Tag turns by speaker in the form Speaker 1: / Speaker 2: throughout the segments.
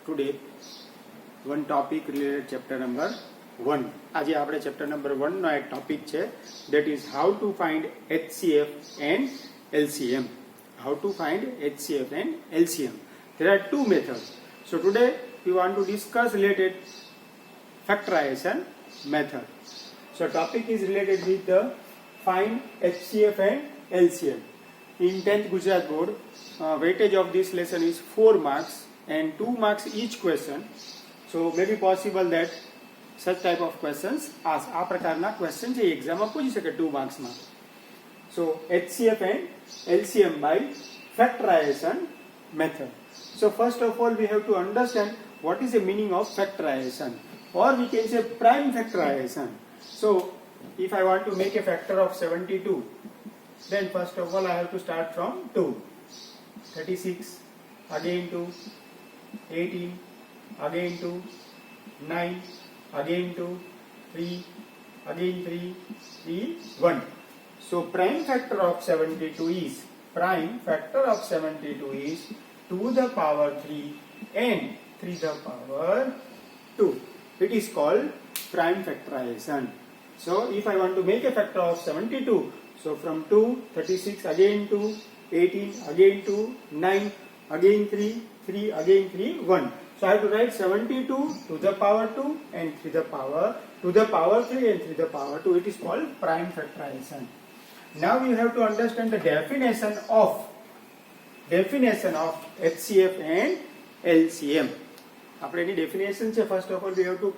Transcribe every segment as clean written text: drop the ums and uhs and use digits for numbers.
Speaker 1: today one topic related chapter number 1. આજે આપણે chapter number 1 નો એક topic છે, that is how to find HCF and LCM. How to find HCF and LCM. There are two methods. So today we want to discuss related factorization method. So topic is related with the find HCF and LCM. In 10th Gujarat Board, weightage of this lesson is 4 marks and 2 marks each question. So maybe possible that such type of questions ask. આ પ્રકારના question છે એક્ઝામમાં પૂછી શકે 2 માર્ક્સમાં. So HCF and LCM by factorization method. So first of all we have to understand what is the meaning of factorization, or we can say prime factorization. So if I want to make a factor of 72, then first of all I have to start from 2. 36 again 2, 18 again 2, 9 again 2, 3 again 3, 1. So prime factor of 72 is 2 the power 3 and 3 the power 2. It is called prime factorization. So if I want to make a factor of 72, so from 2, 36 again 2, 18 again 2, 9 again 3, 3 again 3, 1. So I have to write 72 to the power 2 and 3 the power 3 and 3 the power 2. It is called prime factorization. Now you have to understand the definition of HCF and LCM. આપણે એની definition છે, first of all we have to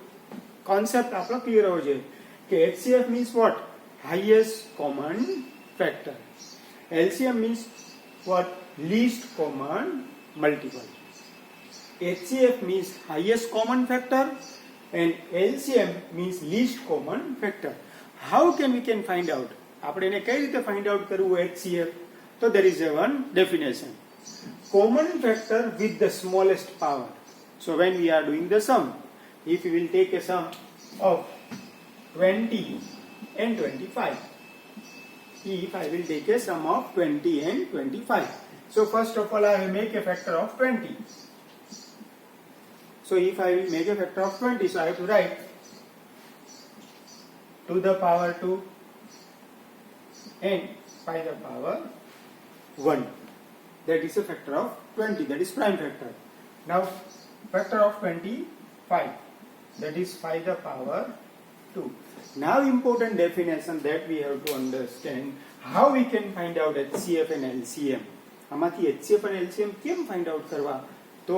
Speaker 1: concept આપણો clear હોવો જોઈએ કે HCF means what? Highest common factor. LCM means what? Least common multiple. HCF means highest common factor and LCM means least common factor. How can we find out? આપણે એને કઈ રીતે find out કરવું HCF? So there is a one definition. Common factor with the smallest power. So when we are doing the sum, if we will take a sum of 20 and 25, if I will take a sum of 20 and 25, so first of all I will make a factor of 20. So if I will make a factor of 20, so I have to write to the power 2 and 5 the power 1. That is a factor of 20, that is prime factor. Now factor of 25, that is 5 the power 2. Now important definition that we have to understand, how we can find out HCF and LCM. આમાંથી HCF and LCM કેમ find out કરવા? તો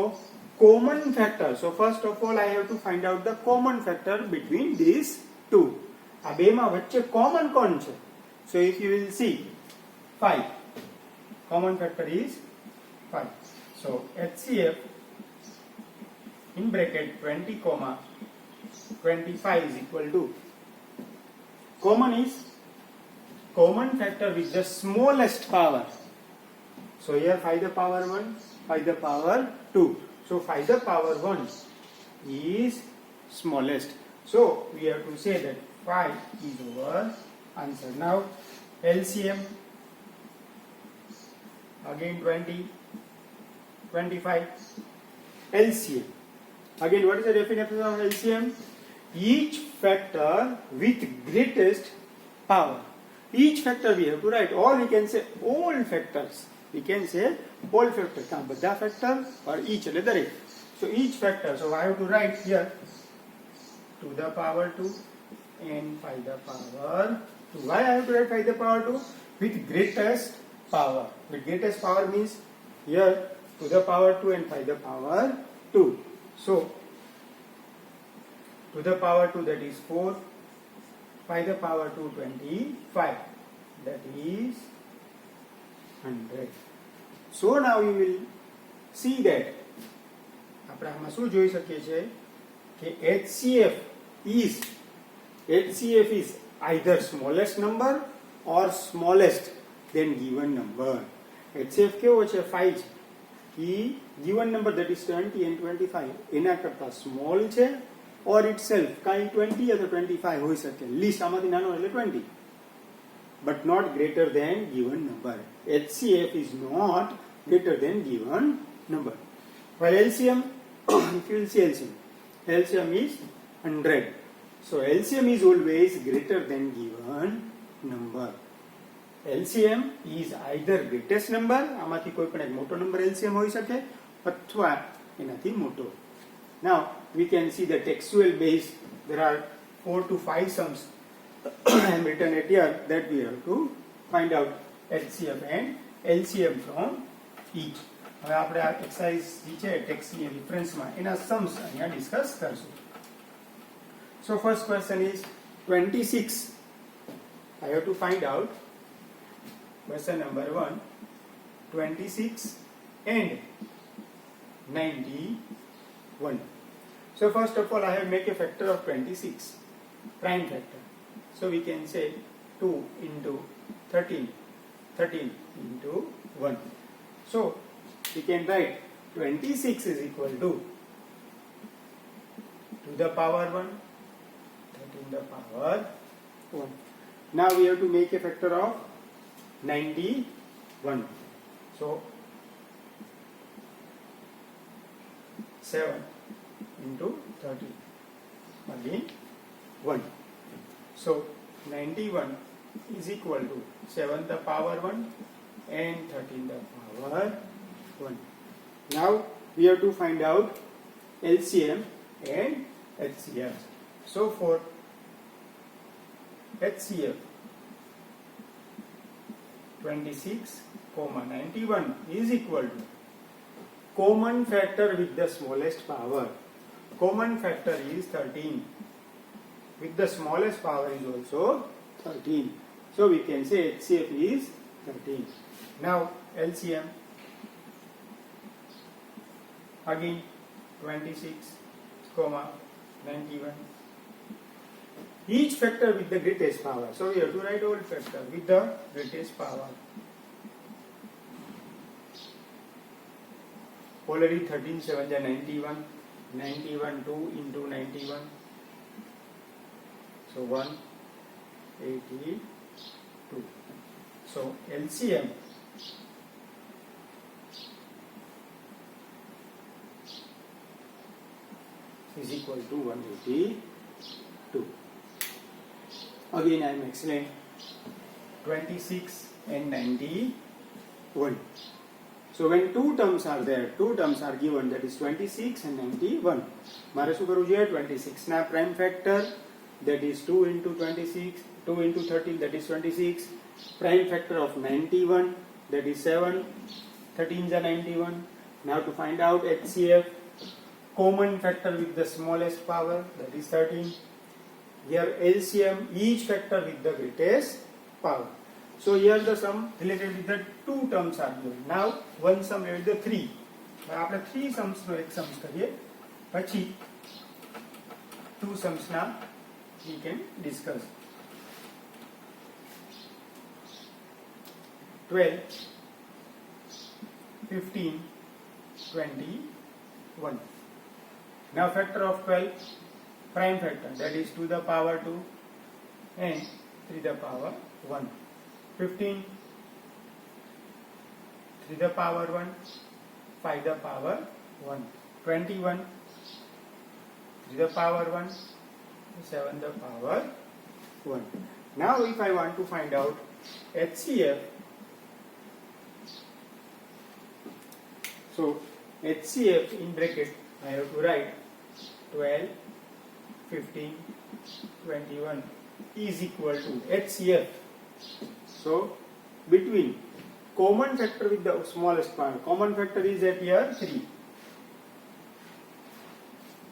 Speaker 1: common factor. So first of all I have to find out the common factor between these two. આ બેમાં વચ્ચે common કોણ છે? So if you will see 5, common factor is 5. So HCF in bracket 20 comma 25 is equal to, common factor with the smallest power. So here 5 the power 1, 5 the power 2. So 5 the power 1 is smallest. So we have to say that 5 is our answer. Now LCM, again 20, 25. LCM. Again, what is the definition of LCM? Each factor with greatest power. Each factor we have to write, or we can say all factors. We can say all factors. બધા factor or each, દરેક. So each factor. So I have to write here 2 the power 2 and 5 the power 2. Why I have to write 5 the power 2? With greatest power. With greatest power means here 2 the power 2 and 5 the power 2. So 2 the power 2, that is 4, 5 the power 2, 25, that is 100. So now you will see that આપણે આમાં શું જોઈ શકીએ છીએ કે HCF is either smallest number or smallest than given number. HCF કેવો છે? 5 છે. એ given number, that is 20 and 25, એના કરતા small છે or itself કાંઈ 20 અથવા 25 હોઈ શકે. least આમાંથી નાનો એટલે 20, but not greater than given number. HCF is not greater than given number. While LCM if you will see LCM is 100. So LCM is always greater than given number. LCM is either greatest number, આમાંથી કોઈ પણ એક મોટો number LCM હોઈ શકે અથવા એનાથી મોટો. Now we can see the textual base. There are 4 to 5 sums I am written it here that we have to find out HCF and LCM from each. હવે આપણે આ એક્સરસાઇઝ જે છે ટેક્સની રિફરન્સમાં એના સમ્સ અહીંયા ડિસ્કસ કરશું. So first question is 26. I have to find out question number 1, 26 and 91. So first of all I have make a factor of 26, prime factor. So we can say 2 into 13, 13 into 1. So we can write 26 is equal to the power 1, 13 the power 1. Now we have to make a factor of 91. So 7 into 13 again 1. So 91 is equal to 7 the power 1 and 13 the power 1. Now we have to find out LCM and HCF. So for HCF 26, 91 is equal to common factor with the smallest power. Common factor is 13. With the smallest power is also 13. So we can say HCF is 13. Now LCM again 26, 91. Each factor with the greatest power. So we have to write all factor with the greatest power. Already 13 7 is 91. 91 2 into 91. So 182. So LCM is equal to 182. Again I am explaining 26 and 91. So when two terms are there, two terms are given, that is 26 and 91. મારે શું કરવું જોઈએ? 26 ના prime factor, that is 2 into 26, 2 into 13, that is 26. Prime factor of 91, that is 7. 13 is 91. Now to find out HCF, common factor with the smallest power, that is 13. Here LCM, each factor with the greatest power. So here the sum related with the two terms are given. Now one sum with the three. આપણે three sums નો એક sums કરીએ, પછી two sums ના we can discuss. 12, 15, 21. Now factor of 12, prime factor, that is 2 the power 2 and 3 the power 1. 15, 3 the power 1, 5 the power 1. 21, 3 the power 1, 7 the power 1. Now if I want to find out HCF, so HCF in bracket I have to write 12, 15, 21 is equal to HCF. So between common factor with the smallest power, common factor is at here 3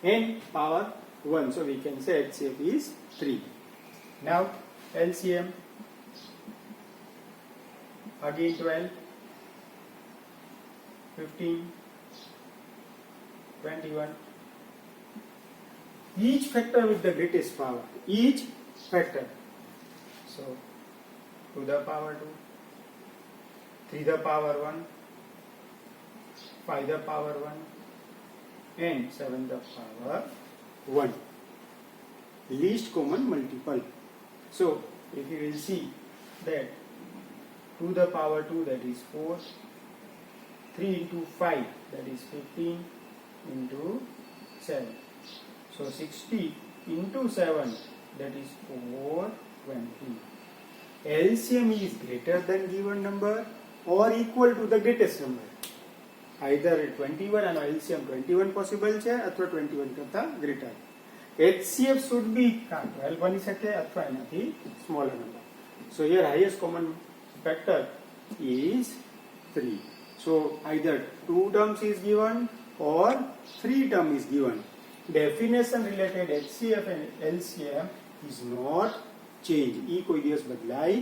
Speaker 1: and power 1. So we can say HCF is 3. Now LCM again 12, 15, 21. Each factor with the greatest power. Each factor. So 2 the power 2, 3 the power 1, 5 the power 1 and 7 the power 1. Least common multiple. So if you will see that 2 the power 2, that is 4, 3 into 5, that is 15, into 7. So 60 into 7, that is 420. LCM is greater than given number or equal to the greatest number. Either 21 and LCM 21 possible છે અથવા 21 કરતા greater. HCF should be 12 બની શકે અથવા એનાથી smaller number. So here highest common factor is 3. So either 2 terms is given or 3 term is given. Definition related HCF and LCM is not changed. E કોઈ દિવસ બદલાય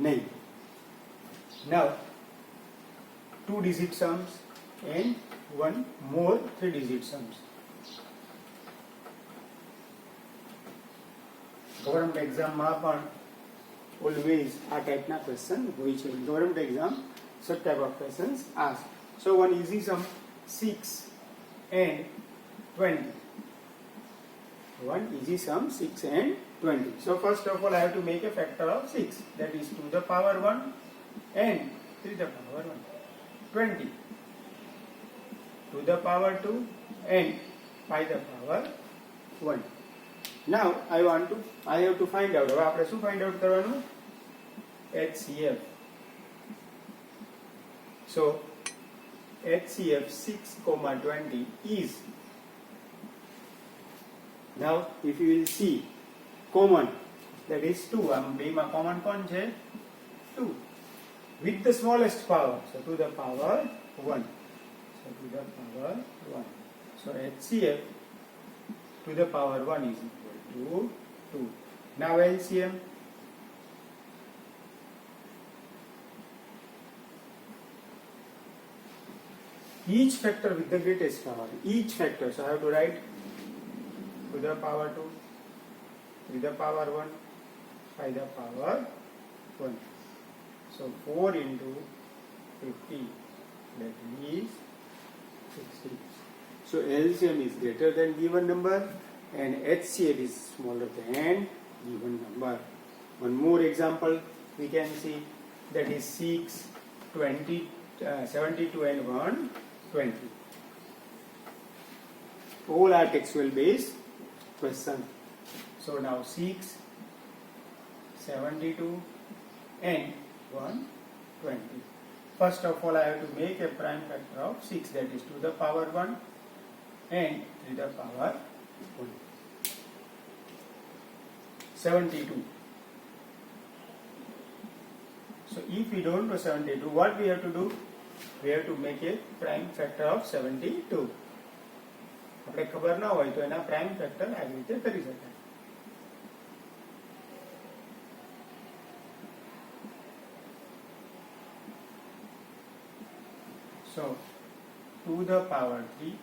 Speaker 1: નહીં. Now 2 digit sums and one more 3 digit sums. Government exam માં પણ always આ ટાઈપના question હોય છે. Government exam such type of questions ask. So one easy sum 6 and 20. One easy sum 6 and 20. So first of all I have to make a factor of 6, that is 2 the power 1 and 3 the power 1. 20. 2 the power 2 and 5 the power 1. Now I have to find out. હવે આપણે શું find out કરવાનું? HCF. So HCF 6,20 is, now if you will see common, that is 2. બેમાં common કોણ છે? 2 with the smallest power, so to the power 1. So to the power 1. So HCF to the power 1 is equal to 2. Now LCM. Each factor with the greatest power. Each factor. So I have to write to the power 2, to the power 1, by the power 1. So 4 into 50, that is 60. So LCM is greater than given number and HCF is smaller than given number. One more example we can see, that is 6, 20, 72 and 120. All are textual based question. So now 6, 72 and 120. First of all I have to make a prime factor of 6, that is to the power 1 and to the power 1. 72. So if we don't know 72, what we have to do? We have to make a prime factor of 72. આપણે ખબર ના હોય તો એના prime factor આવી રીતે કરી શકાય. So 2 the power 3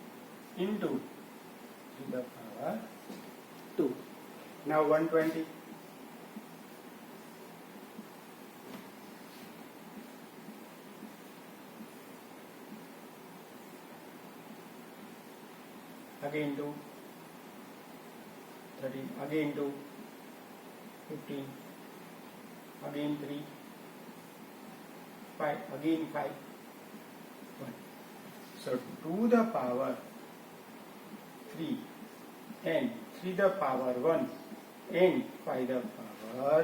Speaker 1: into 2 the power 2. Now 120. Again 2, 13, again 2, 15, again 3, 5, again 5, 1. So 2 the power 3 and 3 the power 1 and 5 the power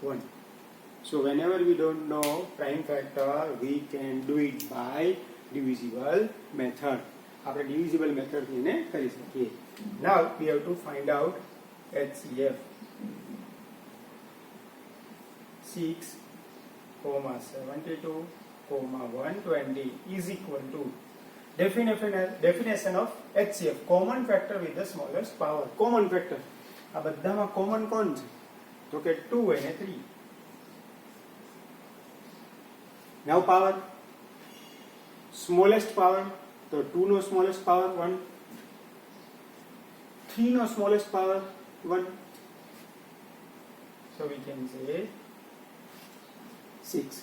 Speaker 1: 1. So whenever we don't know prime factor, we can do it by divisible method. આપણે divisible method એને કરી શકીએ. Now we have to find out HCF. 6, 72, 120 is equal to definition of HCF, common factor with the smallest power. Common factor. આ બધામાં common કોણ છે? તો કે 2 અને 3. Now power. Smallest power. So 2 no smallest power 1, 3 no smallest power 1. So we can say 6.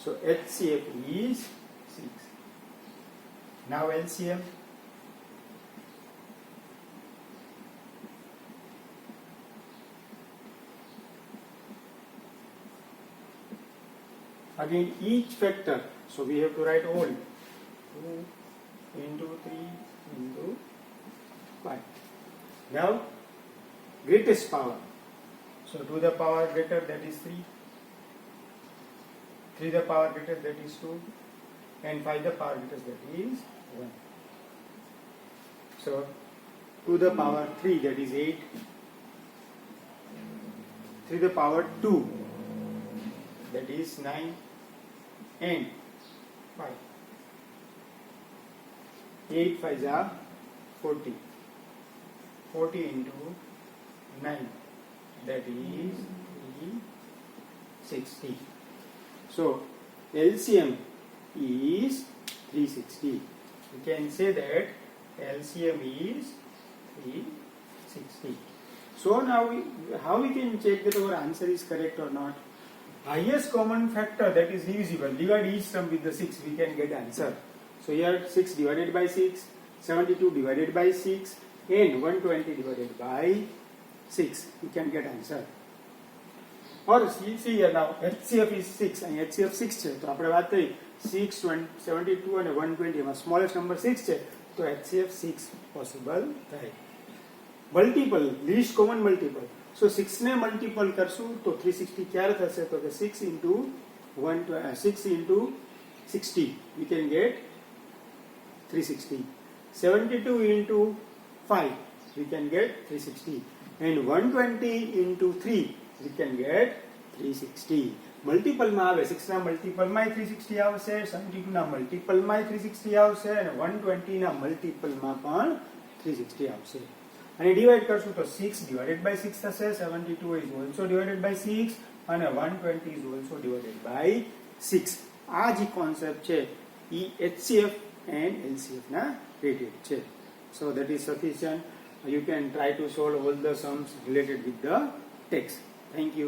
Speaker 1: So HCF is 6. Now LCM. Again each factor. So we have to write all. 2 into 3 into We have greatest power. So 2 the power greater, that is 3. 3 the power greater, that is 2. And 5 the power greater, that is 1. So 2 the power 3, that is 8. 3 the power 2, that is 9. And 5. 8 5 are 40. 40 into 9, that is 360. So LCM is 360. We can say that LCM is 360. So now how we can check that our answer is correct or not? Highest common factor, that is divisible. Divide each term with the 6, we can get answer. So here 6 divided by 6, 72 divided by 6, and 120 divided by 6. We can get answer. Or see here now HCF is 6 and HCF 6 છે તો આપણે વાત કરી 6 72 અને 120 માં smallest number 6 છે તો HCF 6 possible થાય. મલ્ટીપલ લીસ્ટ કોમન મલ્ટીપલ, સો 6 ને મલ્ટીપલ કરશું તો 360 ક્યારે થશે તો કે 6 into 60 we can get 360. 72 into 5 we can get 360, and 120 into 3 we can get 360. Multiple માં આવે 6 ના મલ્ટીપલ માં 360 આવશે, 72 ના મલ્ટીપલ માં 360 આવશે અને 120 ના મલ્ટીપલ માં પણ 360 આવશે. અને ડિવાઇડ કરશું તો 6 divided by 6 થશે, 72 is also divided by 6 અને 120 is also divided by 6. આ જે કોન્સેપ્ટ છે ઈ HCF and LCF ના related છે. So that is sufficient. You can try to solve all the sums related with the text. Thank you.